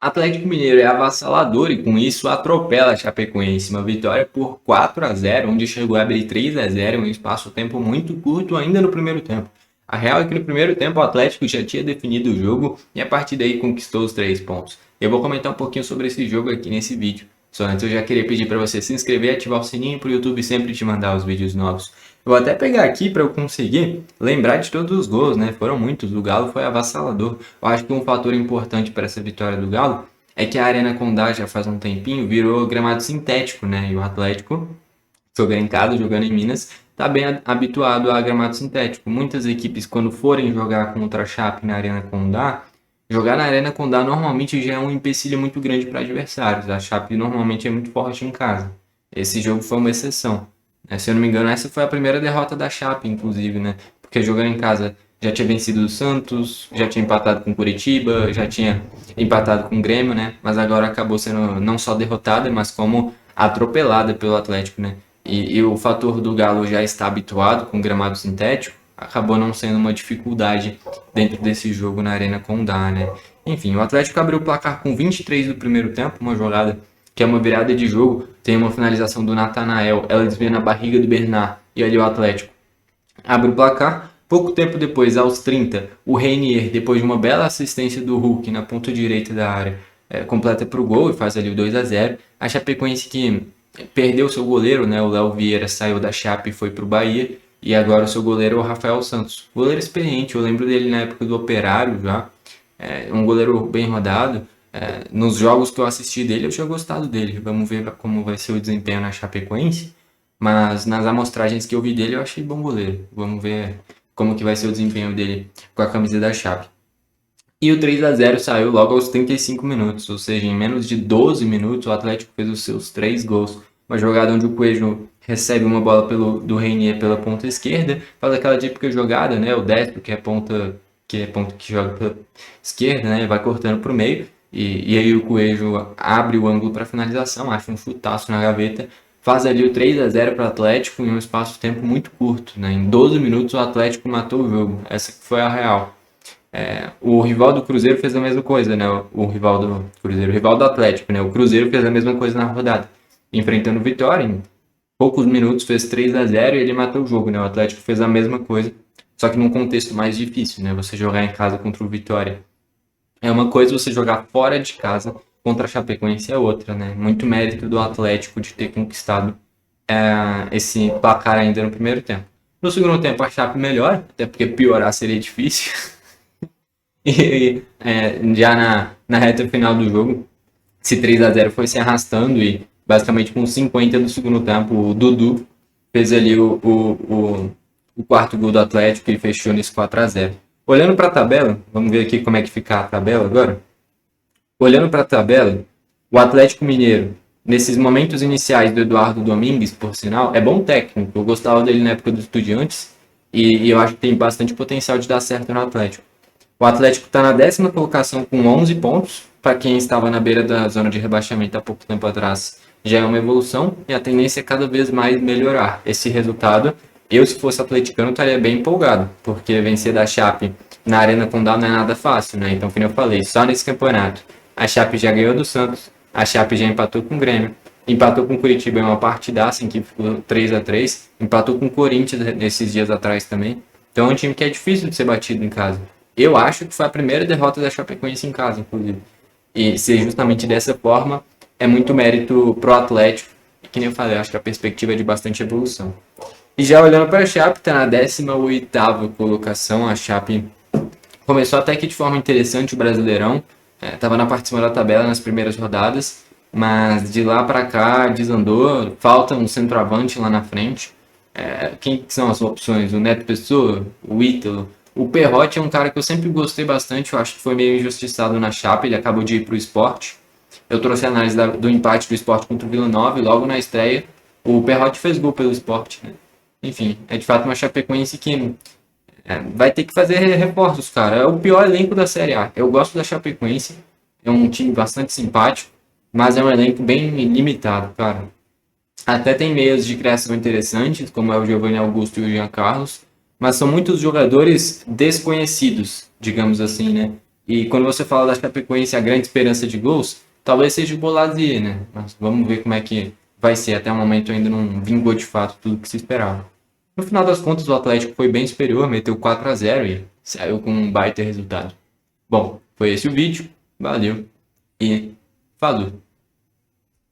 Atlético Mineiro é avassalador e com isso atropela a Chapecoense. Uma vitória por 4-0, onde chegou a abrir 3-0 em um espaço-tempo muito curto ainda no primeiro tempo. A real é que no primeiro tempo o Atlético já tinha definido o jogo e a partir daí conquistou os 3 pontos. Eu vou comentar um pouquinho sobre esse jogo aqui nesse vídeo. Só antes eu já queria pedir para você se inscrever e ativar o sininho para o YouTube sempre te mandar os vídeos novos. Eu vou até pegar aqui para eu conseguir lembrar de todos os gols, né? Foram muitos, o Galo foi avassalador. Eu acho que um fator importante para essa vitória do Galo é que a Arena Condá já faz um tempinho virou gramado sintético, né? E o Atlético, jogando em casa, jogando em Minas, está bem habituado a gramado sintético. Muitas equipes, quando forem jogar contra a Chape na Arena Condá, jogar na Arena Condá normalmente já é um empecilho muito grande para adversários. A Chape normalmente é muito forte em casa. Esse jogo foi uma exceção. Se eu não me engano, essa foi a primeira derrota da Chape, inclusive, né? Porque jogando em casa já tinha vencido o Santos, já tinha empatado com o Curitiba, já tinha empatado com o Grêmio, né? Mas agora acabou sendo não só derrotada, mas como atropelada pelo Atlético, né? E o fator do Galo já estar habituado com o gramado sintético acabou não sendo uma dificuldade dentro desse jogo na Arena Condá, né? Enfim, o Atlético abriu o placar com 23 do primeiro tempo, uma jogada que é uma virada de jogo, tem uma finalização do Natanael, ela desvia na barriga do Bernard e ali o Atlético abre o placar. Pouco tempo depois, aos 30, o Reinier, depois de uma bela assistência do Hulk na ponta direita da área, completa para o gol e faz ali o 2-0. A Chapecoense que perdeu seu goleiro, né? O Léo Vieira saiu da Chape e foi para o Bahia. E agora o seu goleiro é o Rafael Santos. Goleiro experiente, eu lembro dele na época do Operário já. Um goleiro bem rodado. Nos jogos que eu assisti dele, eu tinha gostado dele. Vamos ver como vai ser o desempenho na Chapecoense. Mas nas amostragens que eu vi dele, eu achei bom goleiro. Vamos ver como que vai ser o desempenho dele com a camisa da Chape. E o 3-0 saiu logo aos 35 minutos, ou seja, em menos de 12 minutos o Atlético fez os seus 3 gols. Uma jogada onde o Coelho recebe uma bola do Reinier pela ponta esquerda, faz aquela típica jogada, né? O destro, que é ponta que joga pela esquerda, né? Vai cortando para o meio. E aí o Coelho abre o ângulo para finalização, acha um chutaço na gaveta, faz ali o 3-0 para o Atlético em um espaço-tempo muito curto, né? Em 12 minutos o Atlético matou o jogo. Essa foi a real. O rival do Cruzeiro fez a mesma coisa, né? O rival do Cruzeiro, o rival do Atlético, né? O Cruzeiro fez a mesma coisa na rodada, enfrentando o Vitória. Em poucos minutos fez 3-0 e ele matou o jogo, né? O Atlético fez a mesma coisa, só que num contexto mais difícil, né? Você jogar em casa contra o Vitória é uma coisa, você jogar fora de casa contra a Chapecoense é outra, né? Muito mérito do Atlético de ter conquistado esse placar ainda no primeiro tempo. No segundo tempo a Chape melhora, até porque piorar seria difícil. Já na reta final do jogo, esse 3-0 foi se arrastando e basicamente com 50 do segundo tempo, o Dudu fez ali o quarto gol do Atlético e fechou nesse 4-0. Olhando para a tabela, vamos ver aqui como é que fica a tabela agora. Olhando para a tabela, o Atlético Mineiro, nesses momentos iniciais do Eduardo Domingues, por sinal, é bom técnico. Eu gostava dele na época dos Estudiantes e eu acho que tem bastante potencial de dar certo no Atlético. O Atlético está na 10ª colocação com 11 pontos. Para quem estava na beira da zona de rebaixamento há pouco tempo atrás, já é uma evolução e a tendência é cada vez mais melhorar. Esse resultado, eu se fosse atleticano estaria bem empolgado, porque vencer da Chape na Arena Condá não é nada fácil, né? Então, como eu falei, só nesse campeonato a Chape já ganhou do Santos, a Chape já empatou com o Grêmio, empatou com o Curitiba em uma partidaça em que ficou 3-3, empatou com o Corinthians nesses dias atrás também. Então é um time que é difícil de ser batido em casa. Eu acho que foi a primeira derrota da Chapecoense em casa, inclusive. E ser justamente dessa forma é muito mérito pro Atlético. E que nem eu falei, acho que a perspectiva é de bastante evolução. E já olhando para a Chape, está na 18ª colocação. A Chape começou até que de forma interessante o Brasileirão. Estava na parte de cima da tabela nas primeiras rodadas. Mas de lá para cá desandou. Falta um centroavante lá na frente. Quem são as opções? O Neto Pessoa? O Ítalo? O Perrotti é um cara que eu sempre gostei bastante, eu acho que foi meio injustiçado na Chape, ele acabou de ir para o Sport. Eu trouxe a análise do empate do Sport contra o Vila Nova e logo na estreia o Perrotti fez gol pelo Sport, né? Enfim, é de fato uma Chapecoense que vai ter que fazer reforços, cara. É o pior elenco da Série A. Eu gosto da Chapecoense, é um time bastante simpático, mas é um elenco bem limitado, cara. Até tem meias de criação interessantes, como é o Giovanni Augusto e o Jean Carlos, mas são muitos jogadores desconhecidos, digamos assim, né? E quando você fala da Chapecoense, a grande esperança de gols, talvez seja o Bolasie, né? Mas vamos ver como é que vai ser. Até o momento ainda não vingou de fato tudo que se esperava. No final das contas, o Atlético foi bem superior, meteu 4-0 e saiu com um baita resultado. Bom, foi esse o vídeo. Valeu e falou!